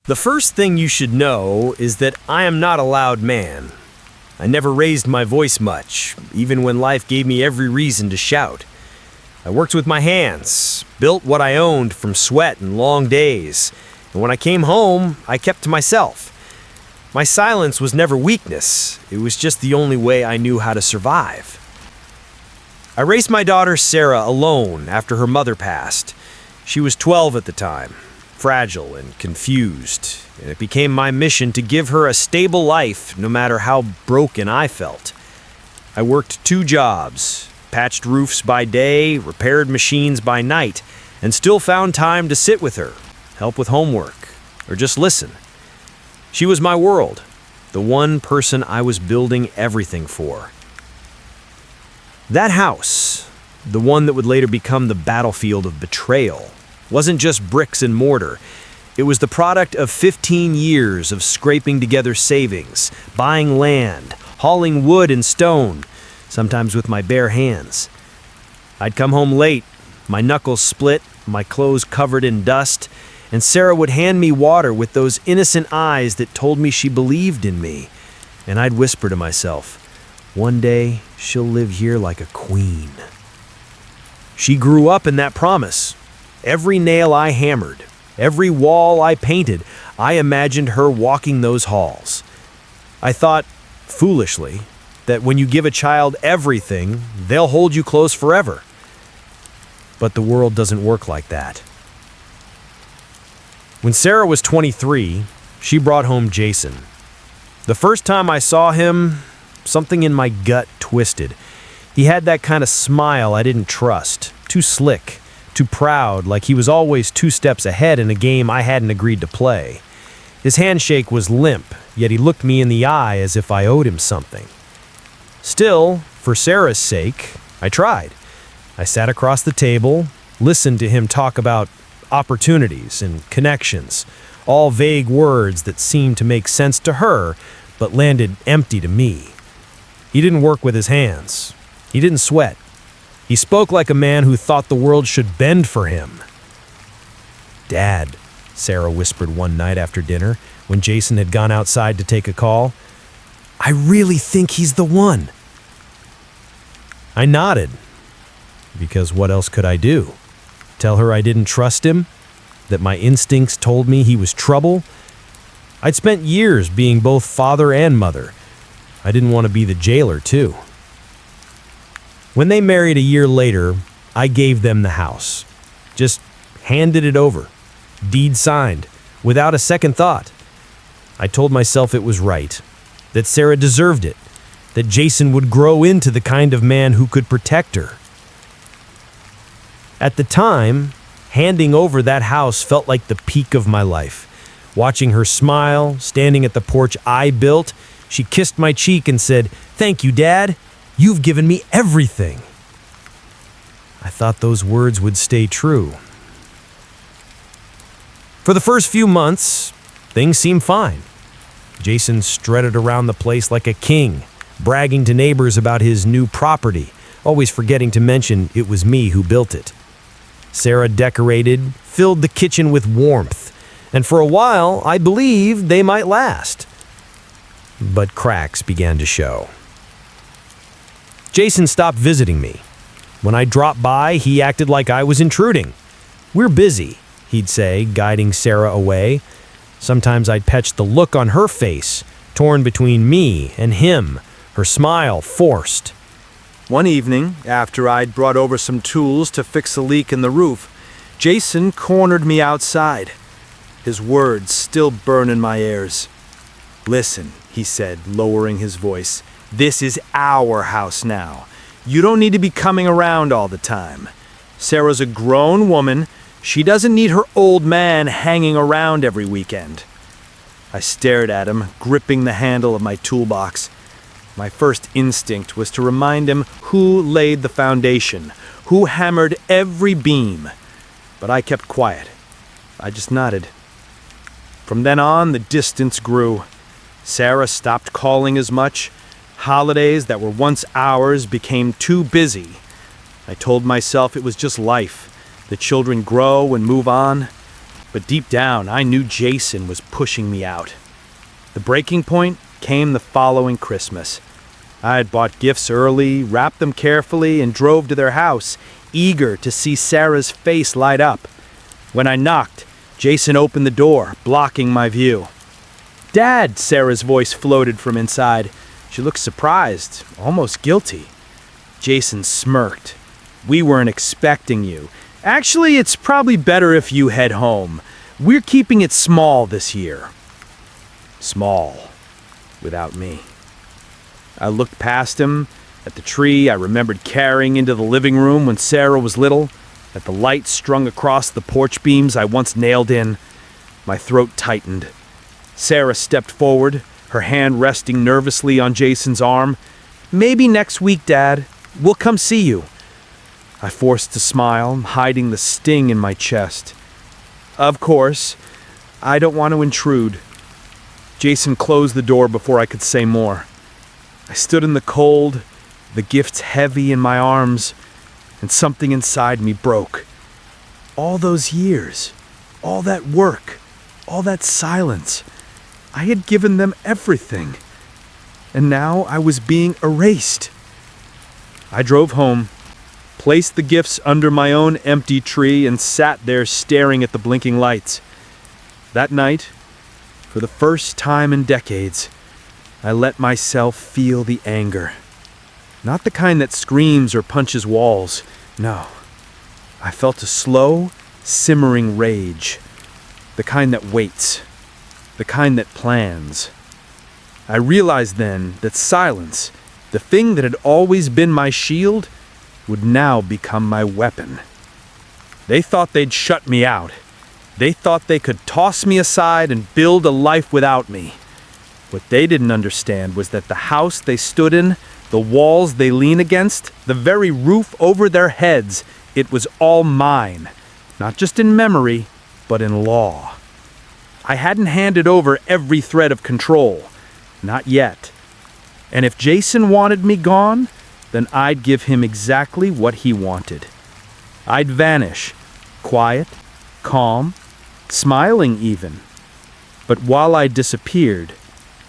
The first thing you should know is that I am not a loud man. I never raised my voice much, even when life gave me every reason to shout. I worked with my hands, built what I owned from sweat and long days, and when I came home, I kept to myself. My silence was never weakness, it was just the only way I knew how to survive. I raised my daughter Sarah alone after her mother passed. She was 12 at the time. Fragile and confused, and it became my mission to give her a stable life no matter how broken I felt. I worked 2 jobs, patched roofs by day, repaired machines by night, and still found time to sit with her, help with homework, or just listen. She was my world, the one person I was building everything for. That house, the one that would later become the battlefield of betrayal, wasn't just bricks and mortar. It was the product of 15 years of scraping together savings, buying land, hauling wood and stone, sometimes with my bare hands. I'd come home late, my knuckles split, my clothes covered in dust, and Sarah would hand me water with those innocent eyes that told me she believed in me. And I'd whisper to myself, one day she'll live here like a queen. She grew up in that promise. Every nail I hammered, every wall I painted, I imagined her walking those halls. I thought, foolishly, that when you give a child everything, they'll hold you close forever. But the world doesn't work like that. When Sarah was 23, she brought home Jason. The first time I saw him, something in my gut twisted. He had that kind of smile I didn't trust, too slick, too proud, like he was always 2 steps ahead in a game I hadn't agreed to play. His handshake was limp, yet he looked me in the eye as if I owed him something. Still, for Sarah's sake, I tried. I sat across the table, listened to him talk about opportunities and connections, all vague words that seemed to make sense to her, but landed empty to me. He didn't work with his hands. He didn't sweat. He spoke like a man who thought the world should bend for him. "Dad," Sarah whispered one night after dinner when Jason had gone outside to take a call, "I really think he's the one." I nodded, because what else could I do? Tell her I didn't trust him? That my instincts told me he was trouble? I'd spent years being both father and mother. I didn't want to be the jailer, too. When they married a year later, I gave them the house. Just handed it over. Deed signed, without a second thought. I told myself it was right, that Sarah deserved it, that Jason would grow into the kind of man who could protect her. At the time, handing over that house felt like the peak of my life. Watching her smile, standing at the porch I built, she kissed my cheek and said, "Thank you, Dad. You've given me everything." I thought those words would stay true. For the first few months, things seemed fine. Jason strutted around the place like a king, bragging to neighbors about his new property, always forgetting to mention it was me who built it. Sarah decorated, filled the kitchen with warmth, and for a while, I believed they might last. But cracks began to show. Jason stopped visiting me. When I dropped by, he acted like I was intruding. "We're busy," he'd say, guiding Sarah away. Sometimes I'd catch the look on her face, torn between me and him, her smile forced. One evening, after I'd brought over some tools to fix a leak in the roof, Jason cornered me outside. His words still burn in my ears. "Listen," he said, lowering his voice. "This is our house now. You don't need to be coming around all the time. Sarah's a grown woman. She doesn't need her old man hanging around every weekend." I stared at him, gripping the handle of my toolbox. My first instinct was to remind him who laid the foundation, who hammered every beam. But I kept quiet. I just nodded. From then on, the distance grew. Sarah stopped calling as much. Holidays that were once ours became too busy. I told myself it was just life. The children grow and move on. But deep down, I knew Jason was pushing me out. The breaking point came the following Christmas. I had bought gifts early, wrapped them carefully, and drove to their house, eager to see Sarah's face light up. When I knocked, Jason opened the door, blocking my view. "Dad," Sarah's voice floated from inside. She looked surprised, almost guilty. Jason smirked. "We weren't expecting you. Actually, it's probably better if you head home. We're keeping it small this year." Small. Without me. I looked past him, at the tree I remembered carrying into the living room when Sarah was little, at the light strung across the porch beams I once nailed in. My throat tightened. Sarah stepped forward, her hand resting nervously on Jason's arm. "Maybe next week, Dad. We'll come see you." I forced a smile, hiding the sting in my chest. "Of course. I don't want to intrude." Jason closed the door before I could say more. I stood in the cold, the gifts heavy in my arms, and something inside me broke. All those years, all that work, all that silence, I had given them everything, and now I was being erased. I drove home, placed the gifts under my own empty tree, and sat there staring at the blinking lights. That night, for the first time in decades, I let myself feel the anger. Not the kind that screams or punches walls. No. I felt a slow, simmering rage. The kind that waits. The kind that plans. I realized then that silence, the thing that had always been my shield, would now become my weapon. They thought they'd shut me out. They thought they could toss me aside and build a life without me. What they didn't understand was that the house they stood in, the walls they lean against, the very roof over their heads, it was all mine. Not just in memory, but in law. I hadn't handed over every thread of control. Not yet. And if Jason wanted me gone, then I'd give him exactly what he wanted. I'd vanish, quiet, calm, smiling even. But while I disappeared,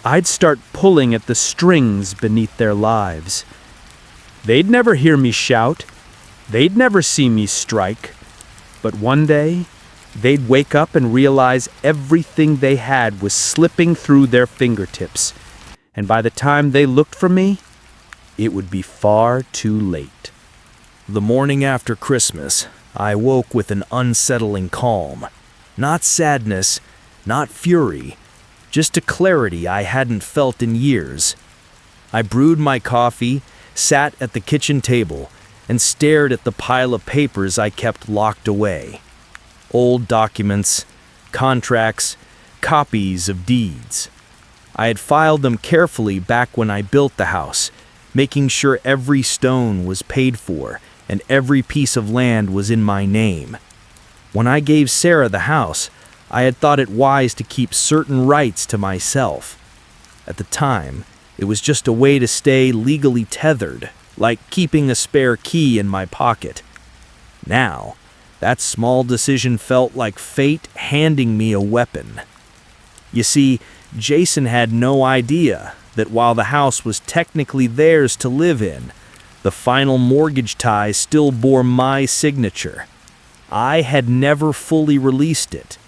I'd start pulling at the strings beneath their lives. They'd never hear me shout. They'd never see me strike. But one day, they'd wake up and realize everything they had was slipping through their fingertips. And by the time they looked for me, it would be far too late. The morning after Christmas, I woke with an unsettling calm. Not sadness, not fury, just a clarity I hadn't felt in years. I brewed my coffee, sat at the kitchen table, and stared at the pile of papers I kept locked away. Old documents, contracts, copies of deeds. I had filed them carefully back when I built the house, making sure every stone was paid for and every piece of land was in my name. When I gave Sarah the house, I had thought it wise to keep certain rights to myself. At the time, it was just a way to stay legally tethered, like keeping a spare key in my pocket. Now, that small decision felt like fate handing me a weapon. You see, Jason had no idea that while the house was technically theirs to live in, the final mortgage tie still bore my signature. I had never fully released it.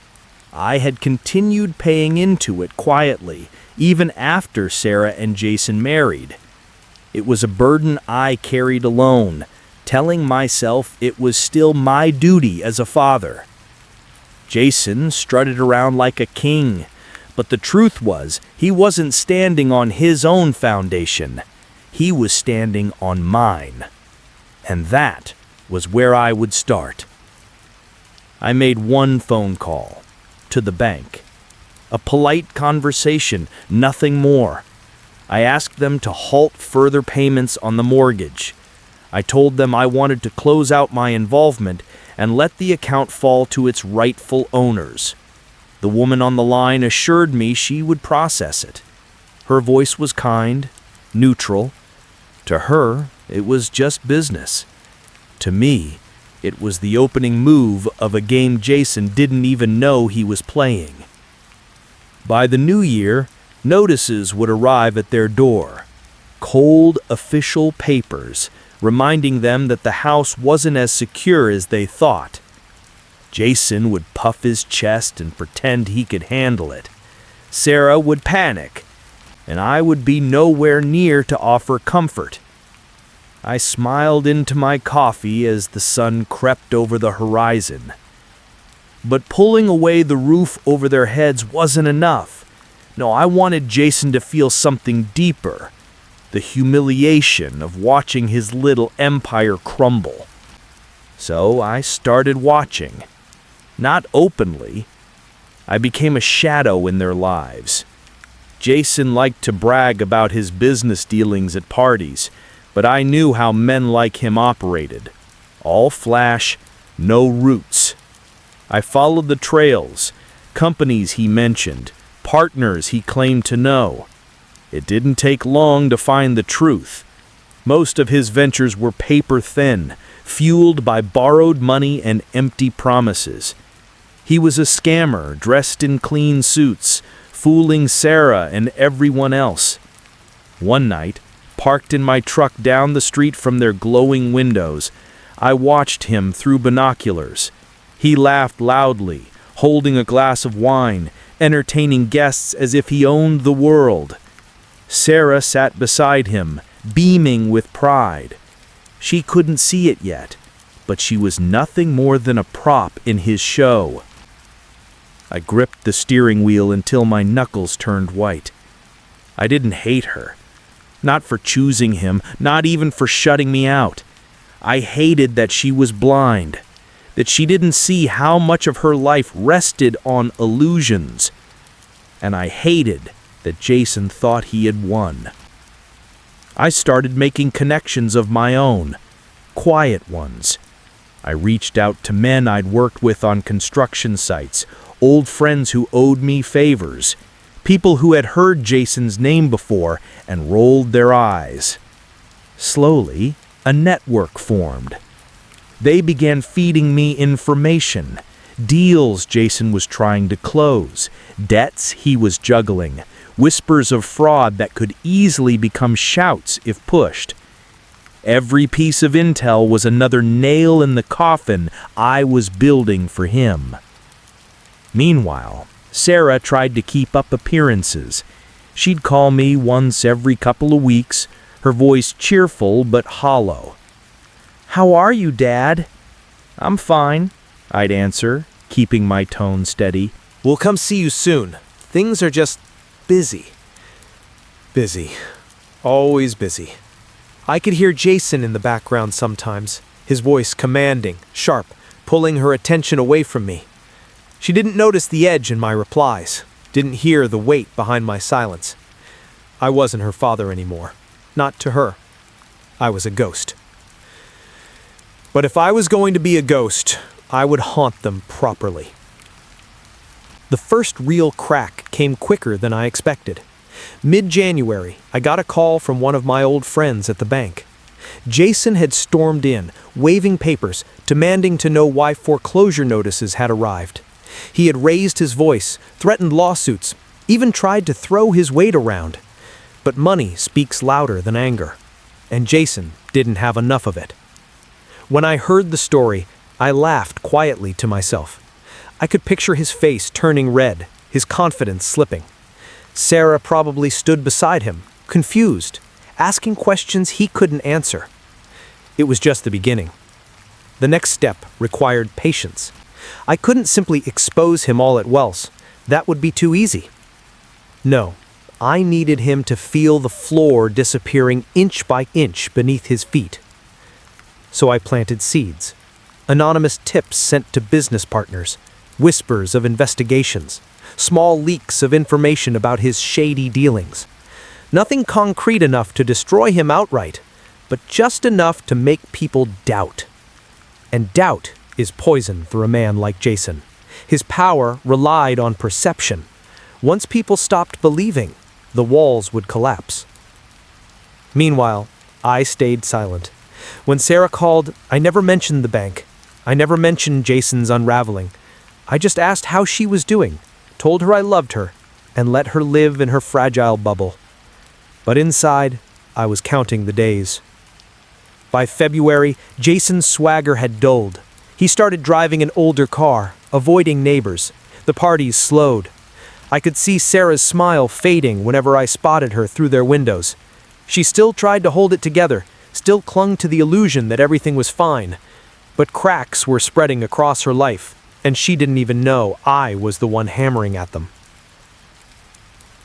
I had continued paying into it quietly, even after Sarah and Jason married. It was a burden I carried alone, telling myself it was still my duty as a father. Jason strutted around like a king, but the truth was he wasn't standing on his own foundation. He was standing on mine. And that was where I would start. I made one phone call to the bank. A polite conversation, nothing more. I asked them to halt further payments on the mortgage. I told them I wanted to close out my involvement and let the account fall to its rightful owners. The woman on the line assured me she would process it. Her voice was kind, neutral. To her, it was just business. To me, It was the opening move of a game Jason didn't even know he was playing. By the new year, notices would arrive at their door. Cold official papers, reminding them that the house wasn't as secure as they thought. Jason would puff his chest and pretend he could handle it. Sarah would panic, and I would be nowhere near to offer comfort. I smiled into my coffee as the sun crept over the horizon. But pulling away the roof over their heads wasn't enough. No, I wanted Jason to feel something deeper. The humiliation of watching his little empire crumble. So I started watching. Not openly. I became a shadow in their lives. Jason liked to brag about his business dealings at parties, but I knew how men like him operated. All flash, no roots. I followed the trails, companies he mentioned, partners he claimed to know. It didn't take long to find the truth. Most of his ventures were paper thin, fueled by borrowed money and empty promises. He was a scammer dressed in clean suits, fooling Sarah and everyone else. One night, parked in my truck down the street from their glowing windows, I watched him through binoculars. He laughed loudly, holding a glass of wine, entertaining guests as if he owned the world. Sarah sat beside him, beaming with pride. She couldn't see it yet, but she was nothing more than a prop in his show. I gripped the steering wheel until my knuckles turned white. I didn't hate her. Not for choosing him, not even for shutting me out. I hated that she was blind, that she didn't see how much of her life rested on illusions. And I hated that Jason thought he had won. I started making connections of my own, quiet ones. I reached out to men I'd worked with on construction sites, old friends who owed me favors, people who had heard Jason's name before and rolled their eyes. Slowly, a network formed. They began feeding me information, deals Jason was trying to close, debts he was juggling, whispers of fraud that could easily become shouts if pushed. Every piece of intel was another nail in the coffin I was building for him. Meanwhile, Sarah tried to keep up appearances. She'd call me once every couple of weeks, her voice cheerful but hollow. "How are you, Dad?" "I'm fine," I'd answer, keeping my tone steady. We'll come see you soon. Things are just busy. Busy. Always busy. I could hear Jason in the background sometimes, his voice commanding, sharp, pulling her attention away from me. She didn't notice the edge in my replies, didn't hear the weight behind my silence. I wasn't her father anymore. Not to her. I was a ghost. But if I was going to be a ghost, I would haunt them properly. The first real crack came quicker than I expected. Mid-January, I got a call from one of my old friends at the bank. Jason had stormed in, waving papers, demanding to know why foreclosure notices had arrived. He had raised his voice, threatened lawsuits, even tried to throw his weight around. But money speaks louder than anger, and Jason didn't have enough of it. When I heard the story, I laughed quietly to myself. I could picture his face turning red, his confidence slipping. Sarah probably stood beside him, confused, asking questions he couldn't answer. It was just the beginning. The next step required patience. I couldn't simply expose him all at once. That would be too easy. No, I needed him to feel the floor disappearing inch by inch beneath his feet. So I planted seeds. Anonymous tips sent to business partners, whispers of investigations, small leaks of information about his shady dealings. Nothing concrete enough to destroy him outright, but just enough to make people doubt. And doubt is poison for a man like Jason. His power relied on perception. Once people stopped believing, the walls would collapse. Meanwhile, I stayed silent. When Sarah called, I never mentioned the bank. I never mentioned Jason's unraveling. I just asked how she was doing, told her I loved her, and let her live in her fragile bubble. But inside, I was counting the days. By February, Jason's swagger had dulled. He started driving an older car, avoiding neighbors. The parties slowed. I could see Sarah's smile fading whenever I spotted her through their windows. She still tried to hold it together, still clung to the illusion that everything was fine. But cracks were spreading across her life, and she didn't even know I was the one hammering at them.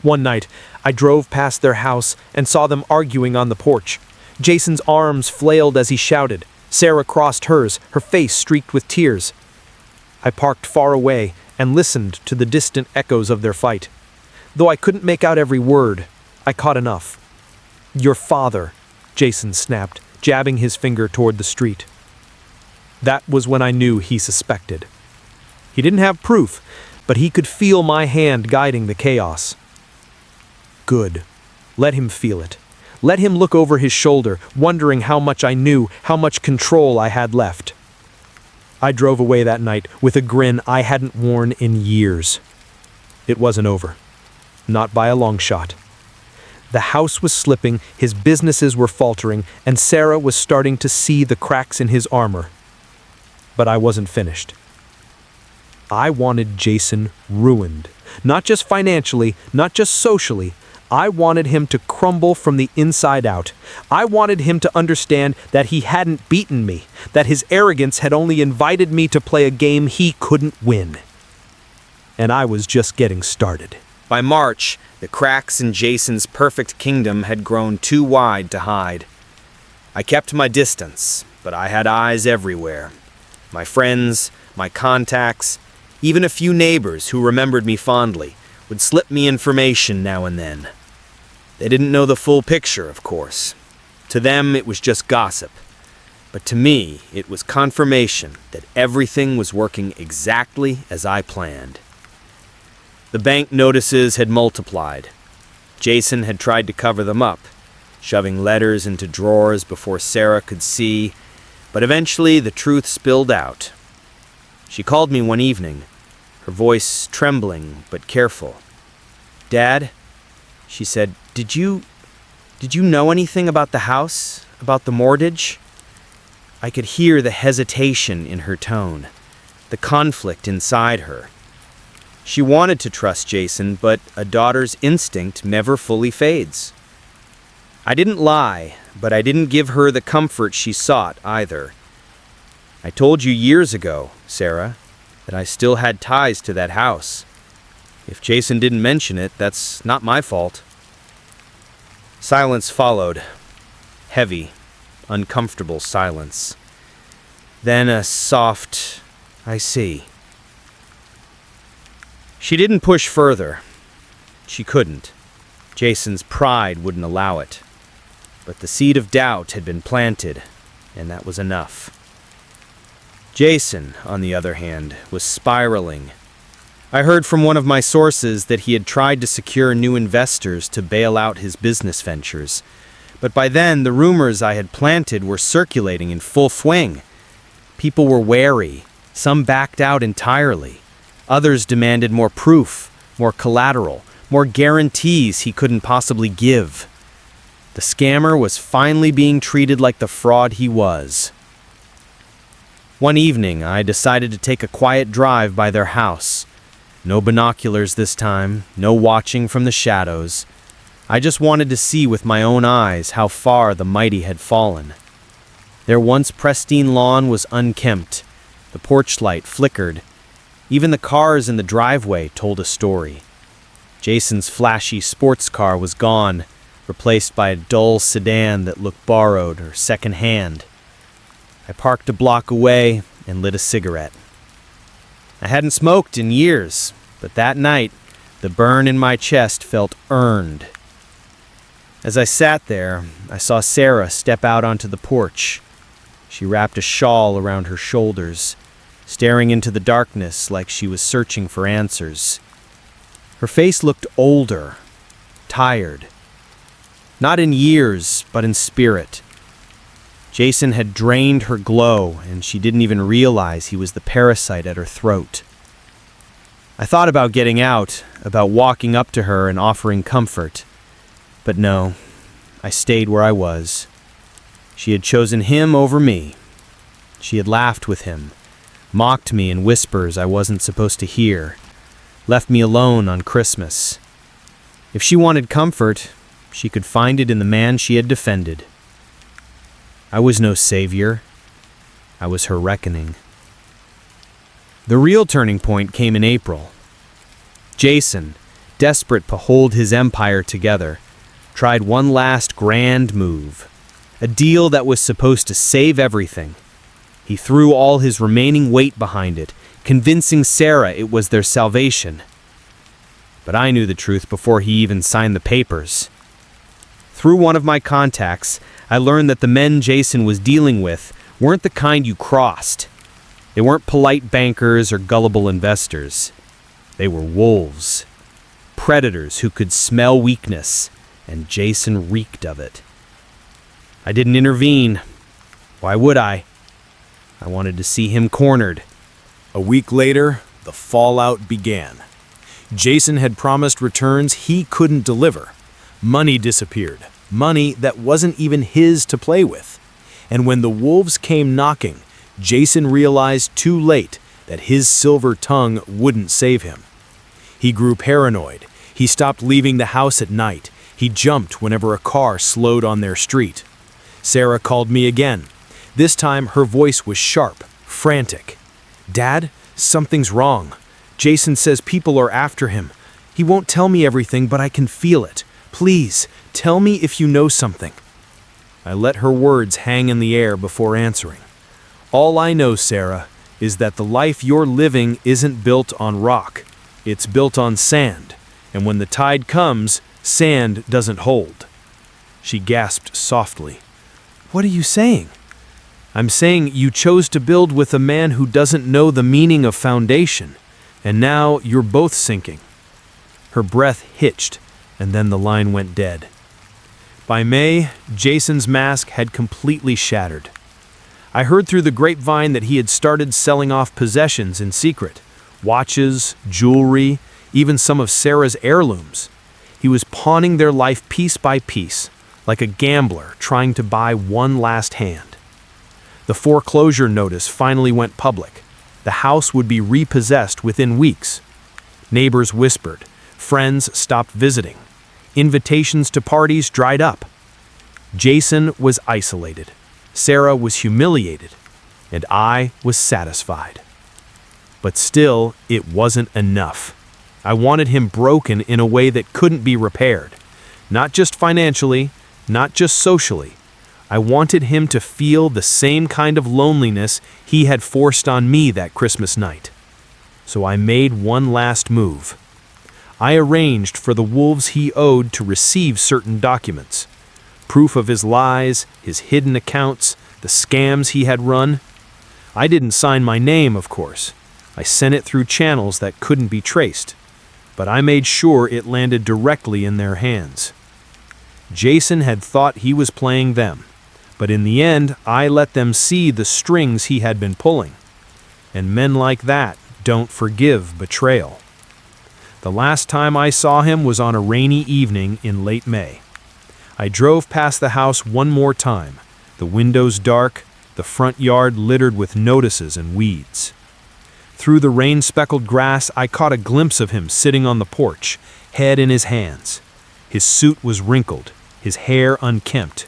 One night, I drove past their house and saw them arguing on the porch. Jason's arms flailed as he shouted. Sarah crossed hers, her face streaked with tears. I parked far away and listened to the distant echoes of their fight. Though I couldn't make out every word, I caught enough. "Your father," Jason snapped, jabbing his finger toward the street. That was when I knew he suspected. He didn't have proof, but he could feel my hand guiding the chaos. Good. Let him feel it. Let him look over his shoulder, wondering how much I knew, how much control I had left. I drove away that night with a grin I hadn't worn in years. It wasn't over. Not by a long shot. The house was slipping, his businesses were faltering, and Sarah was starting to see the cracks in his armor. But I wasn't finished. I wanted Jason ruined. Not just financially, not just socially. I wanted him to crumble from the inside out. I wanted him to understand that he hadn't beaten me, that his arrogance had only invited me to play a game he couldn't win. And I was just getting started. By March, the cracks in Jason's perfect kingdom had grown too wide to hide. I kept my distance, but I had eyes everywhere. My friends, my contacts, even a few neighbors who remembered me fondly would slip me information now and then. They didn't know the full picture, of course. To them, it was just gossip. But to me, it was confirmation that everything was working exactly as I planned. The bank notices had multiplied. Jason had tried to cover them up, shoving letters into drawers before Sarah could see, but eventually the truth spilled out. She called me one evening, her voice trembling but careful. "Dad," she said, Did you know anything about the house, about the mortgage?" I could hear the hesitation in her tone, the conflict inside her. She wanted to trust Jason, but a daughter's instinct never fully fades. I didn't lie, but I didn't give her the comfort she sought either. "I told you years ago, Sarah, that I still had ties to that house. If Jason didn't mention it, that's not my fault." Silence followed. Heavy, uncomfortable silence. Then a soft, "I see." She didn't push further. She couldn't. Jason's pride wouldn't allow it. But the seed of doubt had been planted, and that was enough. Jason, on the other hand, was spiraling. I heard from one of my sources that he had tried to secure new investors to bail out his business ventures. But by then, the rumors I had planted were circulating in full swing. People were wary. Some backed out entirely. Others demanded more proof, more collateral, more guarantees he couldn't possibly give. The scammer was finally being treated like the fraud he was. One evening, I decided to take a quiet drive by their house. No binoculars this time, no watching from the shadows. I just wanted to see with my own eyes how far the mighty had fallen. Their once pristine lawn was unkempt. The porch light flickered. Even the cars in the driveway told a story. Jason's flashy sports car was gone, replaced by a dull sedan that looked borrowed or second-hand. I parked a block away and lit a cigarette. I hadn't smoked in years, but that night, the burn in my chest felt earned. As I sat there, I saw Sarah step out onto the porch. She wrapped a shawl around her shoulders, staring into the darkness like she was searching for answers. Her face looked older, tired. Not in years, but in spirit. Jason had drained her glow, and she didn't even realize he was the parasite at her throat. I thought about getting out, about walking up to her and offering comfort. But no, I stayed where I was. She had chosen him over me. She had laughed with him, mocked me in whispers I wasn't supposed to hear, left me alone on Christmas. If she wanted comfort, she could find it in the man she had defended. I was no savior. I was her reckoning. The real turning point came in April. Jason, desperate to hold his empire together, tried one last grand move, a deal that was supposed to save everything. He threw all his remaining weight behind it, convincing Sarah it was their salvation. But I knew the truth before he even signed the papers. Through one of my contacts, I learned that the men Jason was dealing with weren't the kind you crossed. They weren't polite bankers or gullible investors. They were wolves, predators who could smell weakness, and Jason reeked of it. I didn't intervene. Why would I? I wanted to see him cornered. A week later, the fallout began. Jason had promised returns he couldn't deliver. Money disappeared, money that wasn't even his to play with. And when the wolves came knocking, Jason realized too late that his silver tongue wouldn't save him. He grew paranoid. He stopped leaving the house at night. He jumped whenever a car slowed on their street. Sarah called me again. This time her voice was sharp, frantic. "Dad, something's wrong. Jason says people are after him. He won't tell me everything, but I can feel it. Please, tell me if you know something." I let her words hang in the air before answering. "All I know, Sarah, is that the life you're living isn't built on rock. It's built on sand, and when the tide comes, sand doesn't hold." She gasped softly. "What are you saying?" "I'm saying you chose to build with a man who doesn't know the meaning of foundation, and now you're both sinking." Her breath hitched, and then the line went dead. By May, Jason's mask had completely shattered. I heard through the grapevine that he had started selling off possessions in secret. Watches, jewelry, even some of Sarah's heirlooms. He was pawning their life piece by piece, like a gambler trying to buy one last hand. The foreclosure notice finally went public. The house would be repossessed within weeks. Neighbors whispered. Friends stopped visiting. Invitations to parties dried up. Jason was isolated. Sarah was humiliated. And I was satisfied. But still, it wasn't enough. I wanted him broken in a way that couldn't be repaired. Not just financially, not just socially. I wanted him to feel the same kind of loneliness he had forced on me that Christmas night. So I made one last move. I arranged for the wolves he owed to receive certain documents. Proof of his lies, his hidden accounts, the scams he had run. I didn't sign my name, of course. I sent it through channels that couldn't be traced. But I made sure it landed directly in their hands. Jason had thought he was playing them. But in the end, I let them see the strings he had been pulling. And men like that don't forgive betrayal. The last time I saw him was on a rainy evening in late May. I drove past the house one more time, the windows dark, the front yard littered with notices and weeds. Through the rain-speckled grass, I caught a glimpse of him sitting on the porch, head in his hands. His suit was wrinkled, his hair unkempt.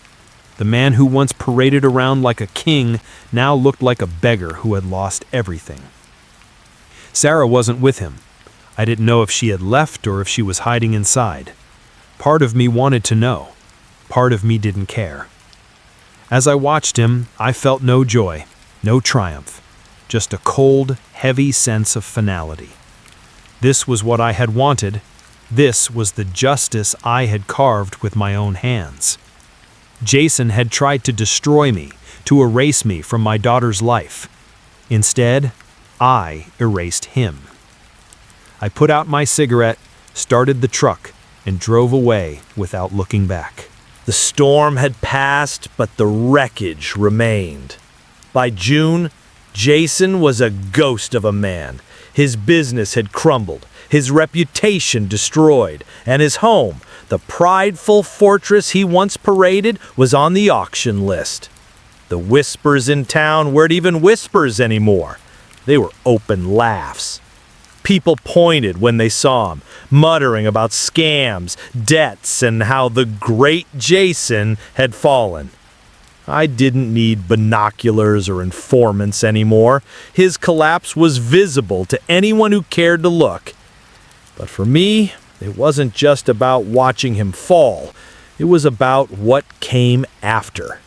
The man who once paraded around like a king now looked like a beggar who had lost everything. Sarah wasn't with him. I didn't know if she had left or if she was hiding inside. Part of me wanted to know. Part of me didn't care. As I watched him, I felt no joy, no triumph, just a cold, heavy sense of finality. This was what I had wanted. This was the justice I had carved with my own hands. Jason had tried to destroy me, to erase me from my daughter's life. Instead, I erased him. I put out my cigarette, started the truck, and drove away without looking back. The storm had passed, but the wreckage remained. By June, Jason was a ghost of a man. His business had crumbled, his reputation destroyed, and his home, the prideful fortress he once paraded, was on the auction list. The whispers in town weren't even whispers anymore. They were open laughs. People pointed when they saw him, muttering about scams, debts, and how the great Jason had fallen. I didn't need binoculars or informants anymore. His collapse was visible to anyone who cared to look. But for me, it wasn't just about watching him fall. It was about what came after.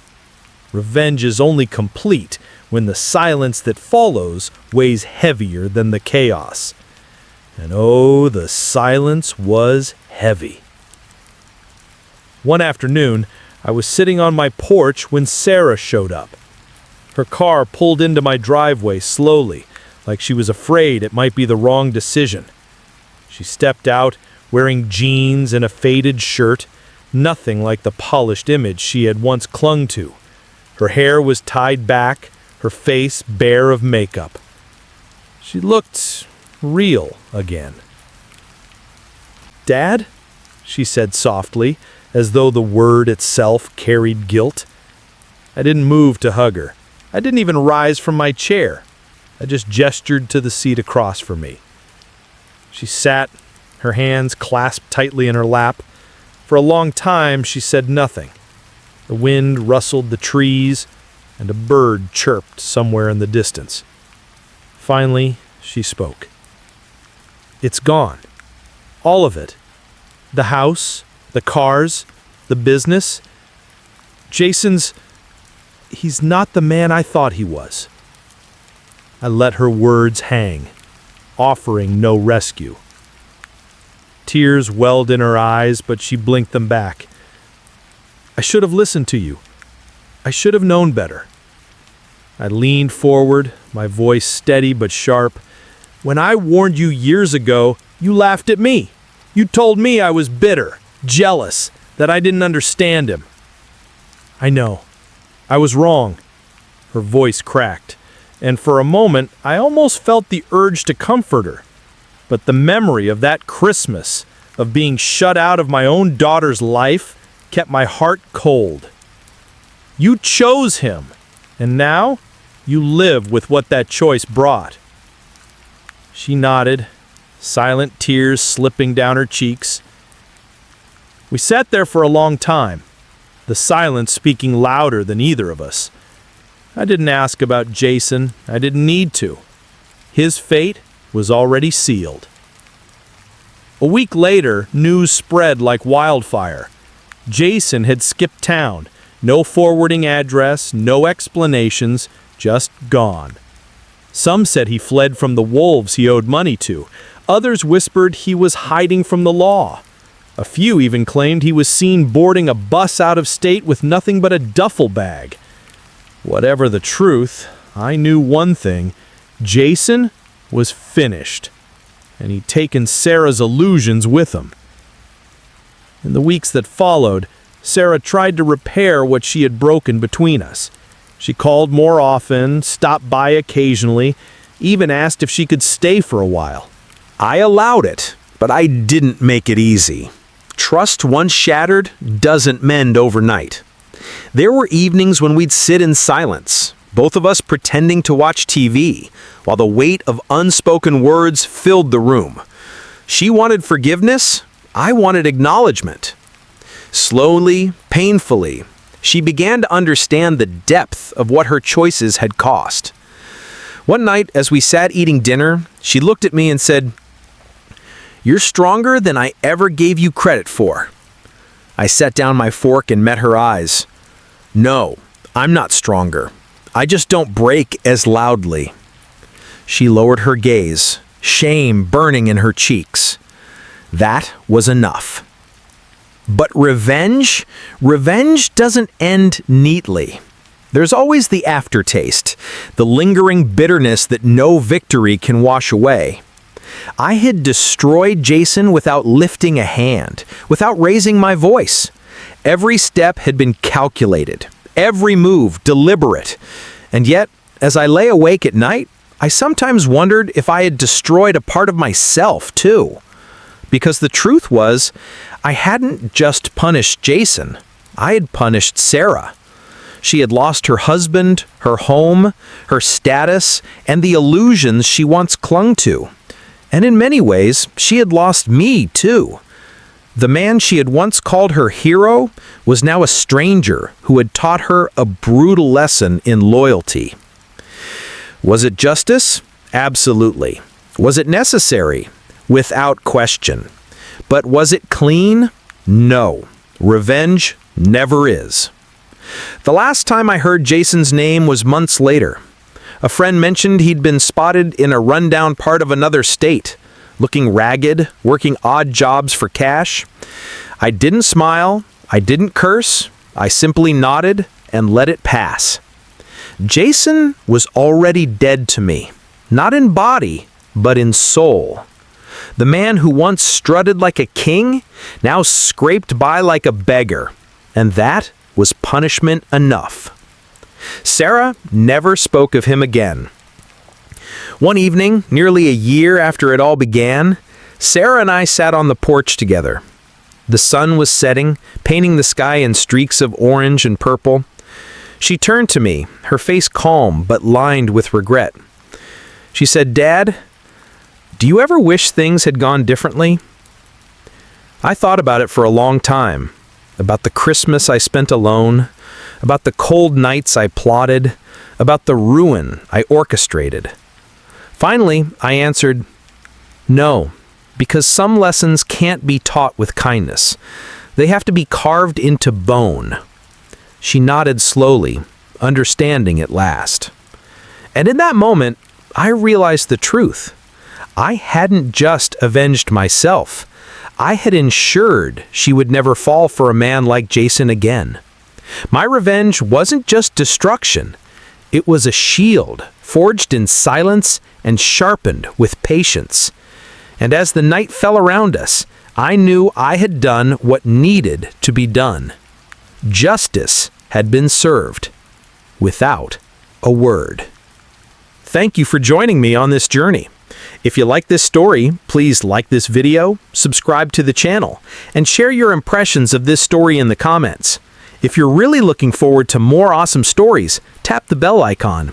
Revenge is only complete when the silence that follows weighs heavier than the chaos. And oh, the silence was heavy. One afternoon, I was sitting on my porch when Sarah showed up. Her car pulled into my driveway slowly, like she was afraid it might be the wrong decision. She stepped out, wearing jeans and a faded shirt, nothing like the polished image she had once clung to. Her hair was tied back, her face bare of makeup. She looked real again. "Dad?" she said softly, as though the word itself carried guilt. I didn't move to hug her. I didn't even rise from my chair. I just gestured to the seat across from me. She sat, her hands clasped tightly in her lap. For a long time, she said nothing. The wind rustled the trees, and a bird chirped somewhere in the distance. Finally, she spoke. "It's gone. All of it. The house, the cars, the business. He's not the man I thought he was." I let her words hang, offering no rescue. Tears welled in her eyes, but she blinked them back. "I should have listened to you. I should have known better." I leaned forward, my voice steady but sharp. "When I warned you years ago, you laughed at me. You told me I was bitter, jealous, that I didn't understand him." "I know. I was wrong." Her voice cracked, and for a moment I almost felt the urge to comfort her. But the memory of that Christmas, of being shut out of my own daughter's life, kept my heart cold. "You chose him, and now you live with what that choice brought." She nodded, silent tears slipping down her cheeks. We sat there for a long time, the silence speaking louder than either of us. I didn't ask about Jason. I didn't need to. His fate was already sealed. A week later, news spread like wildfire. Jason had skipped town. No forwarding address, no explanations, just gone. Some said he fled from the wolves he owed money to. Others whispered he was hiding from the law. A few even claimed he was seen boarding a bus out of state with nothing but a duffel bag. Whatever the truth, I knew one thing. Jason was finished, and he'd taken Sarah's illusions with him. In the weeks that followed, Sarah tried to repair what she had broken between us. She called more often, stopped by occasionally, even asked if she could stay for a while. I allowed it, but I didn't make it easy. Trust once shattered doesn't mend overnight. There were evenings when we'd sit in silence, both of us pretending to watch TV, while the weight of unspoken words filled the room. She wanted forgiveness, I wanted acknowledgement. Slowly, painfully, she began to understand the depth of what her choices had cost. One night, as we sat eating dinner, she looked at me and said, "You're stronger than I ever gave you credit for." I set down my fork and met her eyes. "No, I'm not stronger. I just don't break as loudly." She lowered her gaze, shame burning in her cheeks. That was enough. But revenge doesn't end neatly. There's always the aftertaste, the lingering bitterness that no victory can wash away. I had destroyed Jason without lifting a hand, without raising my voice. Every step had been calculated, every move deliberate. And yet, as I lay awake at night, I sometimes wondered if I had destroyed a part of myself, too. Because the truth was, I hadn't just punished Jason, I had punished Sarah. She had lost her husband, her home, her status, and the illusions she once clung to. And in many ways, she had lost me, too. The man she had once called her hero was now a stranger who had taught her a brutal lesson in loyalty. Was it justice? Absolutely. Was it necessary? Without question. But was it clean? No. Revenge never is. The last time I heard Jason's name was months later. A friend mentioned he'd been spotted in a rundown part of another state, looking ragged, working odd jobs for cash. I didn't smile, I didn't curse, I simply nodded and let it pass. Jason was already dead to me, not in body, but in soul. The man who once strutted like a king, now scraped by like a beggar, and that was punishment enough. Sarah never spoke of him again. One evening, nearly a year after it all began, Sarah and I sat on the porch together. The sun was setting, painting the sky in streaks of orange and purple. She turned to me, her face calm but lined with regret. She said, "Dad, do you ever wish things had gone differently?" I thought about it for a long time. About the Christmas I spent alone, about the cold nights I plotted, about the ruin I orchestrated. Finally, I answered, "No, because some lessons can't be taught with kindness. They have to be carved into bone." She nodded slowly, understanding at last. And in that moment, I realized the truth. I hadn't just avenged myself. I had ensured she would never fall for a man like Jason again. My revenge wasn't just destruction. It was a shield, forged in silence and sharpened with patience. And as the night fell around us, I knew I had done what needed to be done. Justice had been served, without a word. Thank you for joining me on this journey. If you like this story, please like this video, subscribe to the channel, and share your impressions of this story in the comments. If you're really looking forward to more awesome stories, tap the bell icon.